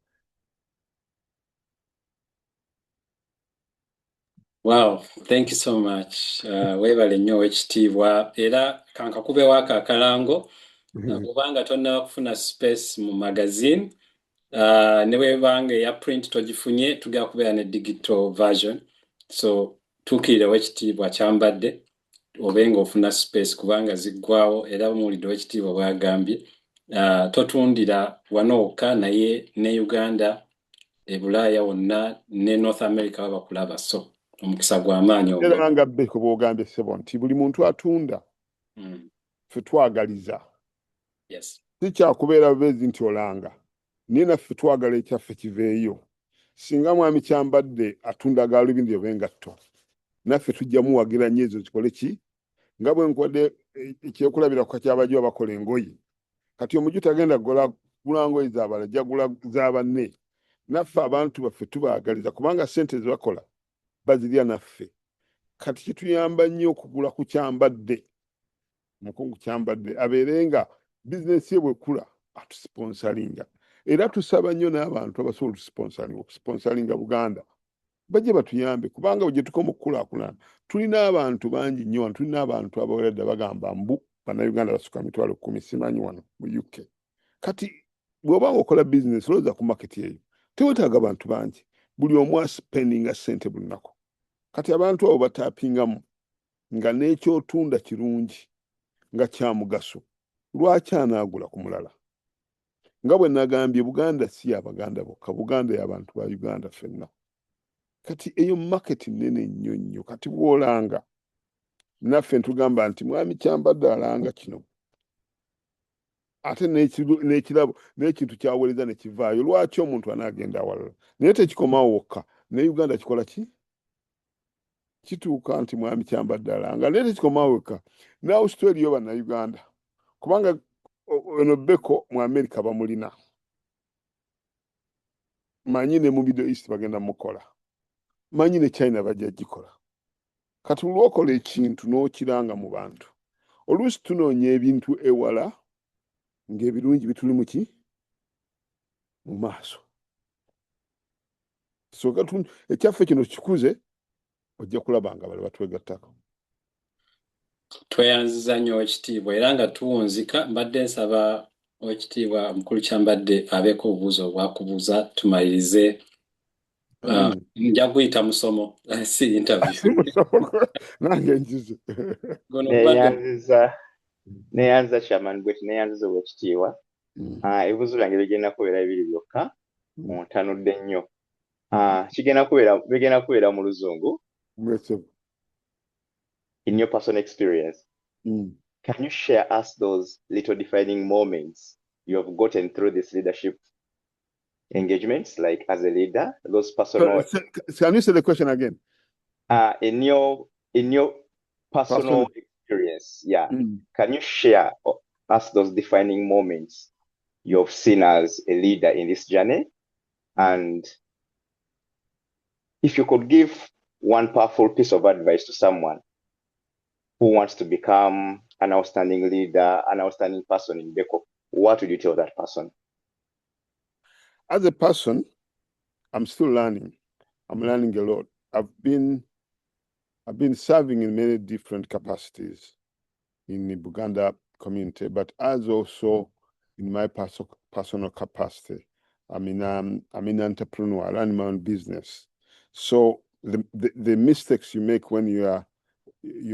Wow, thank you so much. Weebale nnyo ekitiibwa era kankakubewo akalango kubanga tonna kufuna space mu magazine ne bwebanga eya print togifunye tugenda kubeera ne digital version, so tuukiirewo ekitiibwa Kyambadde obenga ofuna space kubanga ziggwawo era muwuliddewo ekitiibwa bwagambye totundira wano wokka naye ne Uganda e Bulaaya wonna ne North America baba kulaba, so omukisa gw'amaanyi ogwo. Era nga BBECO bw'ogambye ssebo nti buli muntu atunda ffe twagaliza. Yes. Si kyakubeera bubeezi nti olanga naye naffe twagala ekyaffe kiveeyo. Singa mwami Kyambadde atunda gaalubindi oba engatto, naffe tujja muwagira nnyo ezo zikole ki? Nga bwe nkodde ekyekulabira ku kyabajja bakola engoye. Kati omuju tagenda gula ngoye z'abalala, ajja gula za banne. Naffe abantu baffe tubaagaliza kubanga ssente ze bakola bazirya naffe. Kati kituyamba nnyo okugula ku Kyambadde. Mukungu Kyambadde abeerenga bizinesi ye bwekula atusponsalinga. Era tusaba nnyo n'abantu abasobola okusponsalinga Buganda bajje batuyambe kubanga bwe tukoma okukulaakulana tulina abantu bangi nnyo, tulina abantu abaweredde bagamba mbu bannayuganda basuka mitwalo 10 simanyi wano mu UK. Kati bw'obanga okola bizinesi olowooza ku maketi eyo tewetaaga bantu bangi, buli omu aspendinga ssente buli nnaku. Kati abantu abo bataapingamu nga n'ekyotunda kirungi nga kya mugaso, lwaki anaagula ku mulala? Nga bwe nagambye Buganda si y'Abaganda bokka, Buganda y'abantu ba Uganda ffenna. Kati eyo maketi nnene nnyo nnyo. Kati bw'olanga naffe ntugamba nti mwami Kyambadde alanga kino ate n'ekirabo n'ekintu kyaweereza ne kivaayo, lwaki omuntu anaagenda awalala? Naye tekikomawo wokka, ne Uganda kikola ki? Kituuka nti mwami Kyambadde alanga, naye tekikomawo wokka, ne Australia yo bannayuganda kubanga ono BBECO mu America bamulina, manyi ne mu Middle East bagenda mukola, manyi ne China bajja gikola. Kati lwokola ekintu n'okiranga mu bantu, oluusi tunoonya ebintu ewala ng'ebirungi bituli mu ki? Mu maaso. So ekyaffe kino kikuze, ojja kulaba nga bali batwegattako. Tweyanziza nnyo ekitiibwa era nga tuwunzika, mbadde nsaba ekitiibwa mukulu Kyambadde abeeko obubuuzo bwakubuuza tumalirize. Nja kuyita musomo si interview. Nange njize. Neyanziza Chairman Bwete, neyanziza ow'ekitiibwa. Ebibuuzo byange bigenda kubeera bibiri byokka, ontanudde nnyo. Bigenda kubeera mu Luzungu. In your personal experience, can you share us those little defining moments you have gotten through this leadership engagements, like as a leader, those personal... Can you say the question again? In your personal experience, can you share us those defining moments you have seen as a leader in this journey? And if you could give one powerful piece of advice to someone who wants to become an outstanding leader, an outstanding person in BBECO, what would you tell that person? As a person, I'm still learning. I'm learning a lot. I've been serving in many different capacities in the Buganda community, but as also in my personal capacity. I'm an entrepreneur. I run my own business. So the mistakes you make when you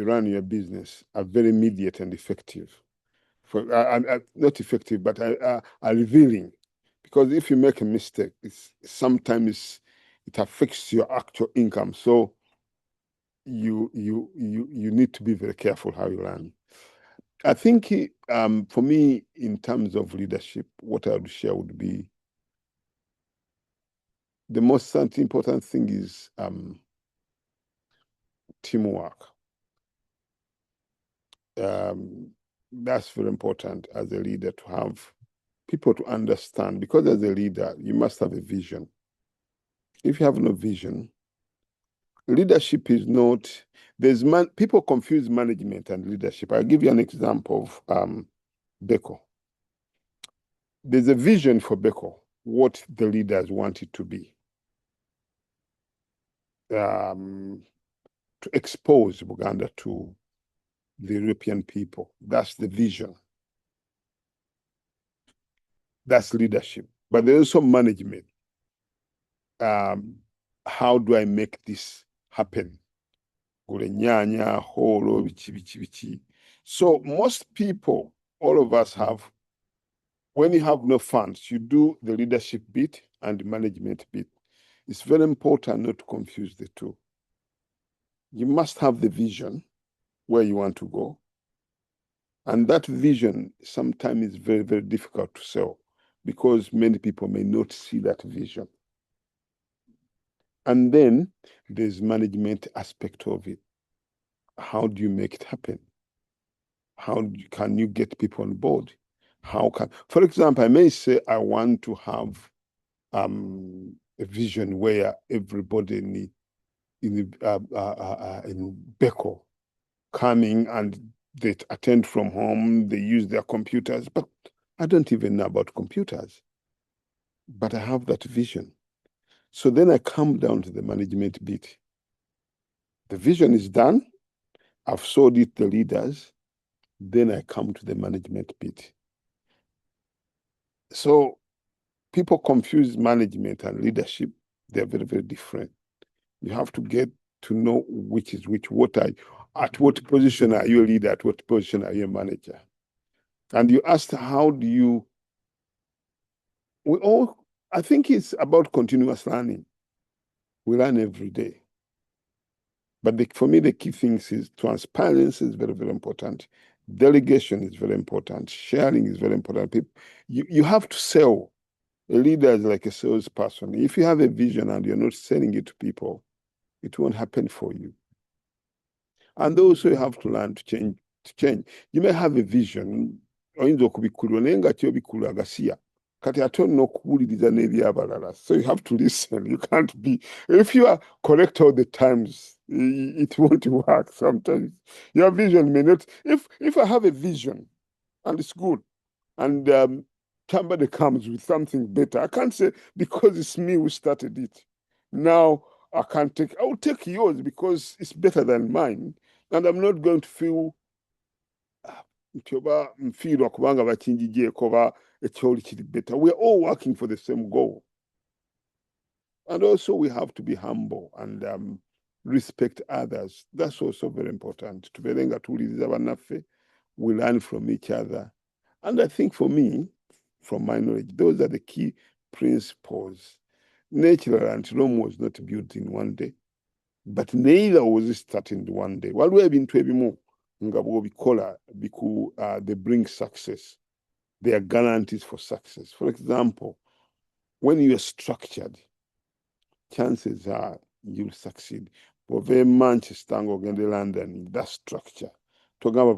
run your business are very immediate and effective. Not effective, but are revealing. Because if you make a mistake, sometimes it affects your actual income. So you need to be very careful how you run. I think for me, in terms of leadership, what I would share would be the most important thing is teamwork. That's very important as a leader, to have people to understand, because as a leader, you must have a vision. If you have no vision, leadership is not, people confuse management and leadership. I'll give you an example of BBECO. There's a vision for BBECO, what the leaders want it to be. To expose Buganda to the European people. That's the vision. That's leadership. But there's also management. How do I make this happen? So most people, all of us have, when you have no funds, you do the leadership bit and the management bit. It's very important not to confuse the two. You must have the vision where you want to go. And that vision sometimes is very, very difficult to sell because many people may not see that vision. And then there's management aspect of it. How do you make it happen? Can you get people on board? For example, I may say I want to have a vision where everybody in BBECO coming and they attend from home, they use their computers, but I don't even know about computers. But I have that vision. So then I come down to the management bit. The vision is done. I've sold it to the leaders. Then I come to the management bit. So people confuse management and leadership. They're very, very different. You have to get to know which is which. At what position are you a leader? At what position are you a manager? And you asked, how do you, I think it's about continuous learning. We learn every day. But for me, the key things is transparency is very, very important. Delegation is very important. Sharing is very important. You have to sell. A leader is like a salesperson. If you have a vision and you're not selling it to people, it won't happen for you. And also you have to learn to change. You may have a vision. So you have to listen. You can't be, if you are correct all the times, it won't work sometimes. Your vision may not, if I have a vision and it's good, and somebody comes with something better, I can't say because it's me who started it. Now I will take yours because it's better than mine. And I'm not going to feel better. We're all working for the same goal. And also we have to be humble and respect others. That's also very important. We learn from each other. And I think for me, from my knowledge, those are the key principles. Natural and Rome was not built in one day, but neither was it started in one day. While we have been to they bring success. They are guarantees for success. For example, when you are structured, chances are you'll succeed. But very Manchester and London, that structure. Where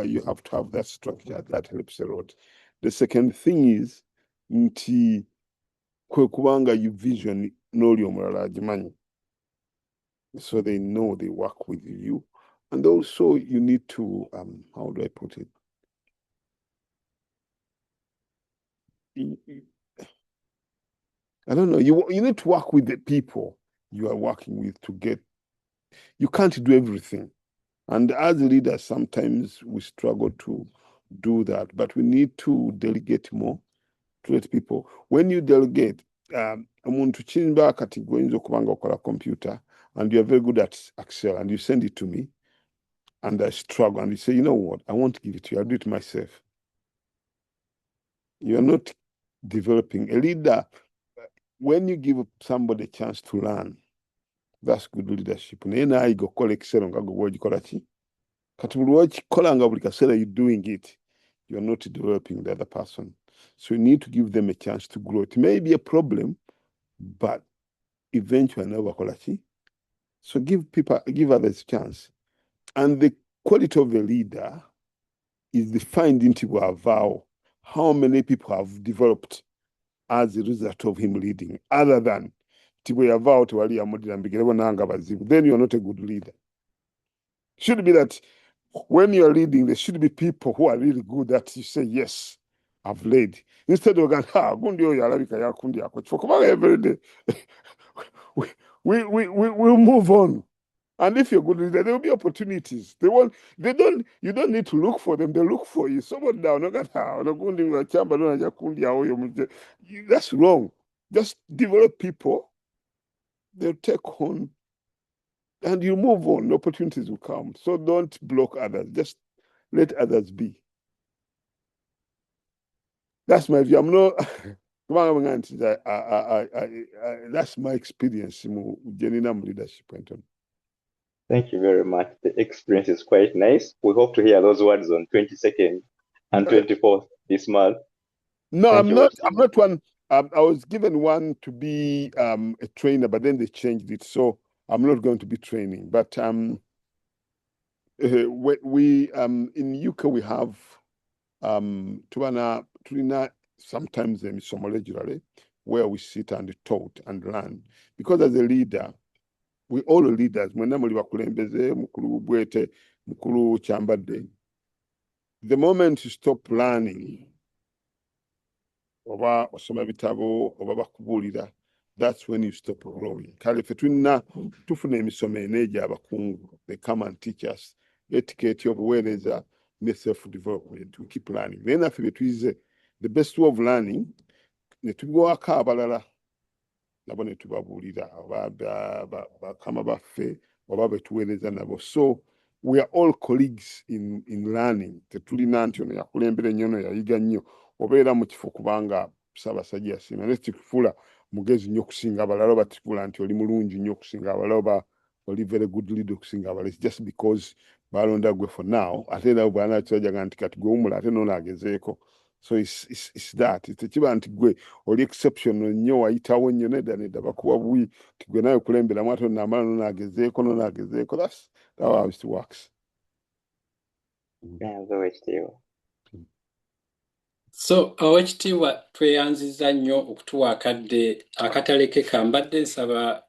you have to have that structure that helps a lot. The second thing is nti kubanga you vision n'oli omulala agimanyi. So they know they work with you. And also you need to, how do I put it? I don't know. You need to work with the people you are working with to get. You can't do everything. And as leaders, sometimes we struggle to do that, but we need to delegate more to let people. When you delegate, omuntu kinba kati goyinza okubanga okola computer and you're very good at Excel and you send it to me and I struggle and you say, you know what, I won't give it to you, I'll do it myself. You're not developing. A leader, when you give somebody a chance to learn, that's good leadership. Naye naye gokola Excel nga gwe ogikola ki? Kati buli wakikola nga buli kaseera you're doing it, you're not developing the other person. So you need to give them a chance to grow. It may be a problem, but eventually never wakola ki? So give others a chance. And the quality of a leader is defined into our vow, how many people have developed as a result of him leading, other than then you're not a good leader. Should be that when you're leading, there should be people who are really good that you say, yes, I've led. Instead of going, every day, we'll move on. And if you're good leader, there will be opportunities. You don't need to look for them, they look for you. Someone down, that's wrong. Just develop people, they'll take on, and you move on, opportunities will come. So don't block others, just let others be. That's my view. I'm not, that's my experience in leadership. Thank you very much. The experience is quite nice. We hope to hear those words on 22nd and 24th this month. No, I'm not one. I was given one to be a trainer, but then they changed it. So I'm not going to be training. But we in UK we have sometimes regularly where we sit and talk and learn. Because as a leader, we all leaders. Mukulu Bwete, Mukulu Kyambadde. The moment you stop learning, that's when you stop growing. They come and teach us etiquette of awareness, self-development. We keep learning. Then after the best way of learning, so we are all colleagues in learning. Obeera mu kifo kubanga Ssaabasajja yasiima naye kikufuula mugezi nnyo okusinga abalala oba tikula nti oli mulungi nnyo okusinga abalala oba oli very good leader okusinga abalala. It's just because balonda gwe for now ate nabo bwanakibajaga nti kati gwe wumula ate nono agezeeko. So it's that. Tekiba nti gwe oli exceptional nnyo wayitawo nnyo nedda bakuwa buyi ti gwe nawe kulemberamu ate namala nono agezeeko. That's how it works. So awekitiibwa tweyanziza nnyo okutuwa akatale ke Kyambadde, nsaba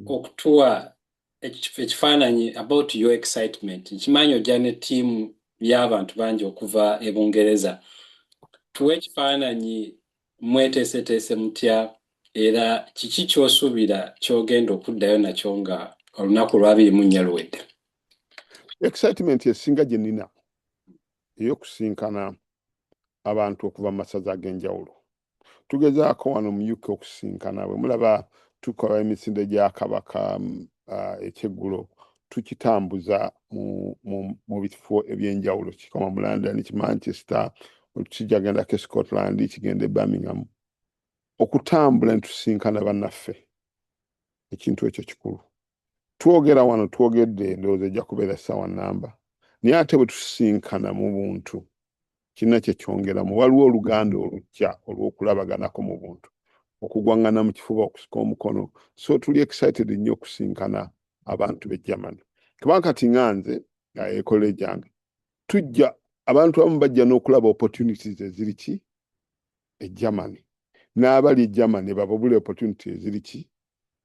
okutuwa ekifaananyi about your excitement. Nkimanyi ojja ne ttiimu y'abantu bangi okuva e Bungereza. Tuwe ekifaananyi mweteeseteese mutya era kiki ky'osuubira ky'ogenda okuddayo nakyo nga olunaku lwa 24 luwedde? Excitement esinga gye nnina ey'okusinkana abantu okuva mu masaza ag'enjawulo. Tugezaako wano mu UK okusinkana bwe mulaba tukola emisinde gya Kabaka ekyeggulo tukitambuza mu bifo eby'enjawulo, kikoma mu London, Manchester, kijagenda ke Scotland, kigenda Birmingham. Okutambula ntusinkana bannaffe ekintu ekyo kikulu. Twogera wano twogedde ndowooza ejja kubeera ssaawa nnamba, naye ate bwe tusinkana mu buntu kina kyekyongeramu. Waliwo oluganda olujja olw'okulabaganako mu buntu, okugwangana mu kifuba, okusika omukono. So tuli excited nnyo okusinkana abantu b'e Germany. Kubanga kati nganze ekole gyange tujja abantu abamu bajja n'okulaba opportunities eziri ki e Germany, n'abali e Germany bababula opportunities eziri ki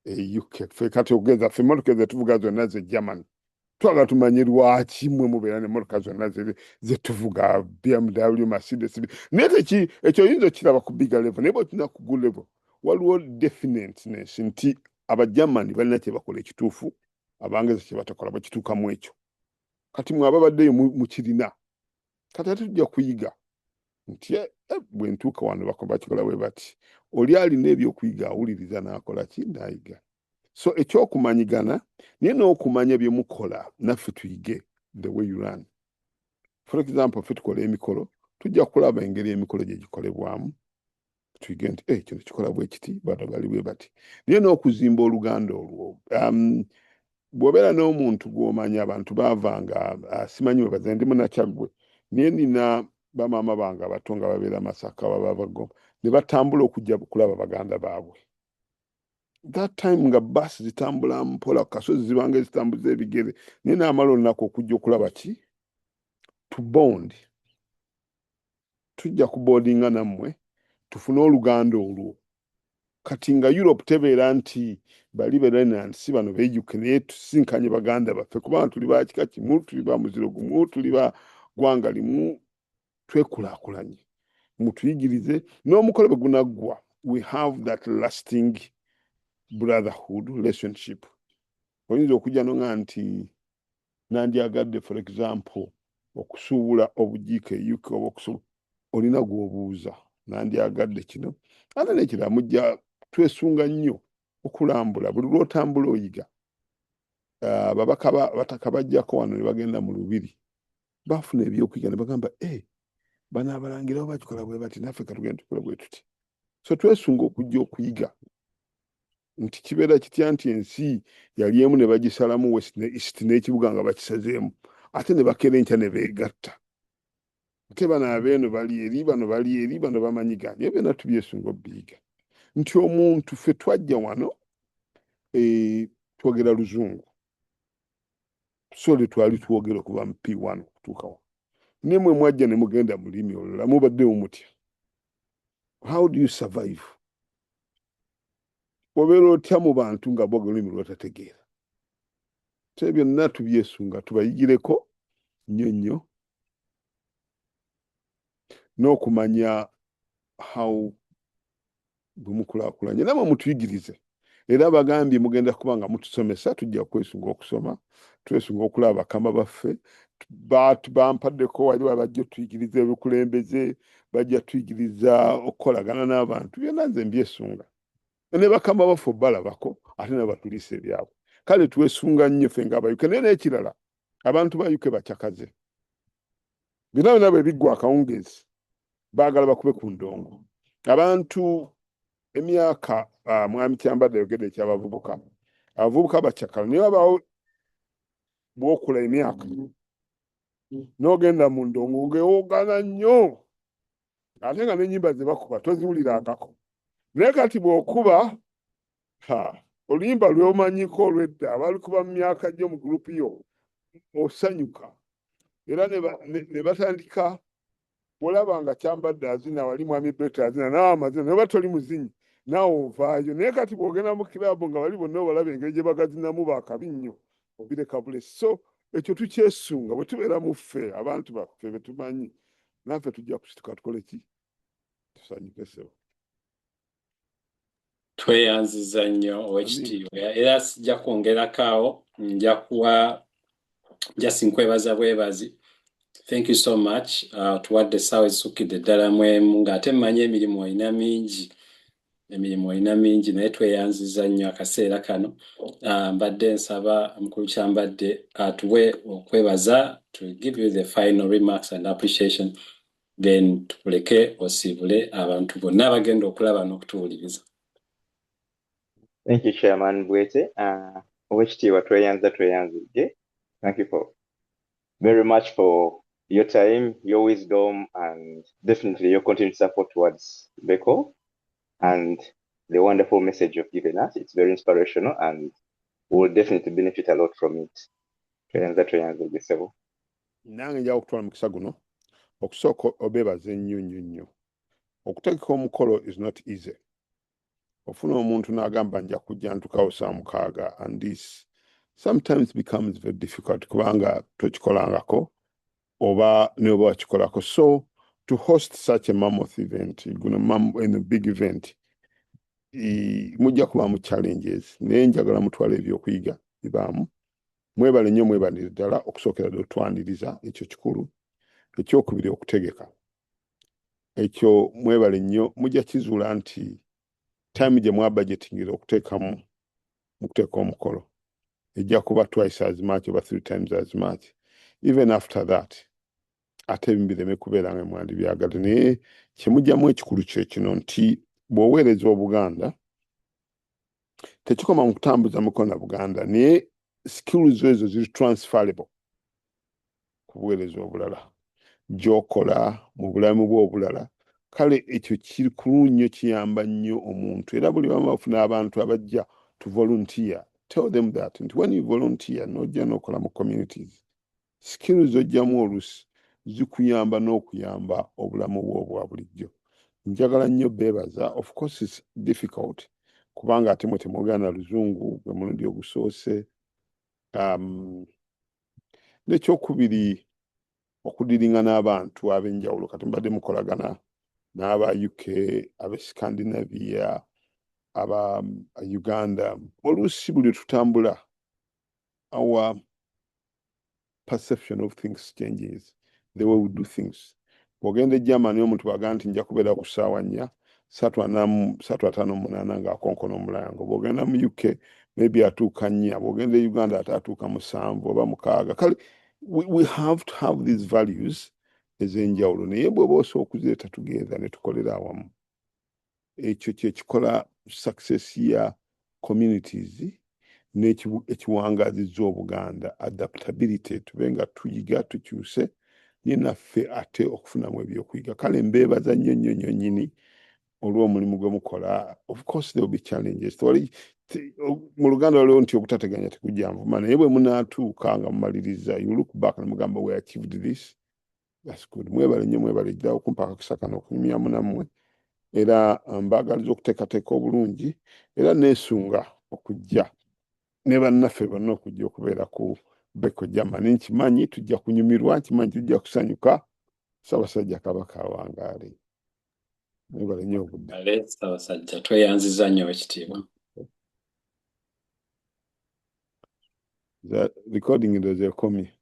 e UK. Ffe kati ogeza ffe emmotoka ze tuvuga zonna ze Germany. Twagala tumanye lwaki mmwe mubeera n'emmotoka zonna ze tuvuga BMW, Mercedes. Naye ekyo oyinza okiraba ku bigger level, naye bw'otina ku good level waliwo definiteness nti Abajamani balina kye bakola ekituufu, Abangeza kye batakola bakituukamu ekyo. Kati mwe ababaddeyo mukirina. Kati ate tujja kuyiga nti bwe ntuuka wano bakikola bwe bati. Oli alina ebyokuyiga awuliriza n'akola ki n'ayiga. So ekyokumanyigana naye n'okumanya bye mukola naffe tuyige the way you run. For example, ffe tukola emikolo, tujja kulaba engeri emikolo gye gikolebwamu, tuyige nti kino kikola bwe kiti, bano bali bwe bati. Naye n'okuzimba oluganda olwo. Bw'obeera n'omuntu gw'omanya abantu baavanga simanyi bwe baze ndi Munnakyaggwe, naye nina bamaama bange abato nga babeera Masaka baba Bagoma, ne batambula okujja kulaba baganda baabwe. that time nga bus zitambula mpola kasozi zibange zitambuza ebigere naye n'amala olunaku okujja okulaba ki to bond tujja kuboardinga nammwe tufune oluganda olwo kati nga Europe tebeera nti bali Berlin si bano beejuke naye tusinkanye baganda baffe kubanga tuli ba kika kimu tuli ba muziro gumu tuli ba gwanga limu twekulaakulanye mutuyigirize n'omukolo bwe gunaggwa we have that lasting brotherhood relationship oyinza okujja nonga nti nandyagadde for example okusuubula obujiike UK oba okusuubula olina gw'obuuza nandyagadde kino ate n'ekirala mujja twesunga nnyo okulambula buli lw'otambula oyiga babaka bataka bajjako wano ne bagenda mu lubiri bafuna ebyokuyiga ne bagamba bano abalangira bo bakikola bwe bati naffe katugenda tukola bwe tuti so twesunga okujja okuyiga nti kibeera kitya nti ensi yali emu ne bagisalamu west ne east n'ekibuga nga bakisazeemu ate ne bakera enkya ne beegatta ate bano abeeno bali eri bano bali eri bano bamanyiganya ebyo byonna tubyesunga obiyiga nti omuntu ffe twajja wano twogera luzungu so twali twogera okuva mu P1 okutuuka wano ne mwe mwajja ne mugenda mu lulimi olulala mubaddewo mutya how do you survive obeera otya mu bantu nga boogera olulimi lw'otategeera so ebyo byonna tubyesunga tubayigireko nnyo nnyo n'okumanya how bumukulaakulanye namwe mutuyigirize era bagambye mugenda kuba nga mutusomesa tujja kwesunga okusoma twesunga okulaba bakama baffe bampaddeko wali bajja tuyigiriza ebikulembeze bajja tuyigiriza okukolagana n'abantu byonna nze mbyesunga ne bakama baffe balabako ate ne batuliisa ebyabwe kale twesunga nnyo ffe ng'abayuke naye n'ekirala abantu ba UK bakyakaze bino byonna bwe biggwa akawungeezi baagala bakube ku ndongo abantu emyaka mwami Kyambadde yogedde ekyabavubuka abavubuka bakyakala naye wabaawo bw'okula emyaka n'ogenda mu ndongo ngewoogana nnyo ate nga n'ennyimba ze bakuba toziwulirakako naye kati bw'okuba oluyimba lw'omanyiko olw'edda abalikuba mu myaka gyo mu gurupu yo osanyuka era ne batandika olaba nga Kyambadde azina wali mwami Bwete azina naawe amazina naye toli muzinyi naawe ovaayo naye kati bw'ogenda mu kiraabu nga bali bonna obalaba engeri gye bagazinamu baakabi nnyo obireka bulesi so ekyo tukyesunga bwe tubeera mu ffe abantu baffe be tumanyi naffe tujja kusituka tukole ki tusanyuke ssebo tweyanziza nnyo owekitiibwa era sijja kwongerako awo nja kuwa just nkwebaza bwebazi thank you so much tuwadde essaawa ezisukidde ddala mwemu ng'ate mmanyi emirimu olina mingi naye tweyanziza nnyo akaseera kano mbadde nsaba mukulu Kyambadde atuwe okwebaza to give you the final remarks and appreciation then tukuleke osiibule abantu bonna abagenda okulaba n'okutuwuliriza. Thank you, Chairman Bwete. Owekitiibwa tweyanzidde. Thank you very much for your time, your wisdom, and definitely your continued support towards BBECO and the wonderful message you've given us. It's very inspirational and we'll definitely benefit a lot from it. Tweyanzidde ssebo. Nange nja okutwala mukisa guno okusooka obeebaze nnyo. Okutegeka omukolo is not easy. Ofuna omuntu n'agamba nja kujja ntukawo saa 6 and this sometimes becomes very difficult kubanga tokikolangako oba ne oba wakikolako. So to host such a mammoth event, in a big event, mujja kubaamu challenges naye njagala mutwala ebyokuyiga bibaamu. Mwebale nnyo mwebalire ddala okusookera ddala otwaniriza ekyo kikulu. Ekyokubiri okutegeka. Ekyo mwebale nnyo mujja kizuula nti time gye mwa budgetingira okuteekamu mukuteeka omukolo ejja kuba twice as much oba 3 times as much. Even after that ate bireme kubeera nga mwandibyagadde naye kyemujjamu ekikulu kye kino nti bw'oweereza Obuganda tekikoma mu kutambuza mukono na Buganda naye skills ezo ziri transferable ku buweereza obulala gy'okola mu bulamu bwe obulala. Kale ekyo kiri kulunyo kiyamba nnyo omuntu era buli wamu bafuna abantu abajja to volunteer. Tell them that. And when you volunteer, n'ojja n'okola mu communities, skills ojjamu olusi zikuyamba n'okuyamba obulamu bwo obwa bulijjo. Njagala nnyo beebaza. Of course it's difficult kubanga ate mwe temwogera luzungu gwe mulundi ogusoose. N'ekyokubiri okudiringa n'abantu ab'enjawulo. Kati mbadde mukolagana n'aba UK, aba Scandinavia, aba Uganda. Oluusi buli tutambula, our perception of things changes, the way we do things. Bw'ogenda e Germany omuntu bw'agamba nti nja kubeera ku ssaawa 4, 3:58 ng'akonkona omulango. Bw'ogenda mu UK maybe atuuka 4, bw'ogenda e Uganda atuuka 7 oba 6. Kale we have to have these values ez'enjawulo, naye bw'oba osooka okuzireeta together ne tukolera awamu, ekyo kye kikola success ya communities n'ekiwangaaziza Obuganda. Adaptability, tube nga tuyiga tukyuse ne naffe ate okufunamu ebyokuyiga. Kale mbeebaza nnyo nnyini olw'omulimu gwe mukola. Of course there will be challenges. Mu Luganda waliwo nti obutateganya tekujja nvuma, naye bwe munaatuuka nga mumaliriza, you look back ne mugamba we achieved this. That's good. Mwebale nnyo, mwebale ddala okumpa akakisa kano okunyumyamu nammwe. Era mbaagaliza okuteekateeka obulungi, era neesunga okujja ne bannaffe bonna okujja okubeera ku BBECO Germany. Nkimanyi tujja kunyumirwa, nkimanyi tujja kusanyuka. Ssaabasajja Kabaka awangaale. Mwebale nnyo obudde. Ssaabasajja tweyanziza nnyo ekitiibwa. Recording ndoze ekomye.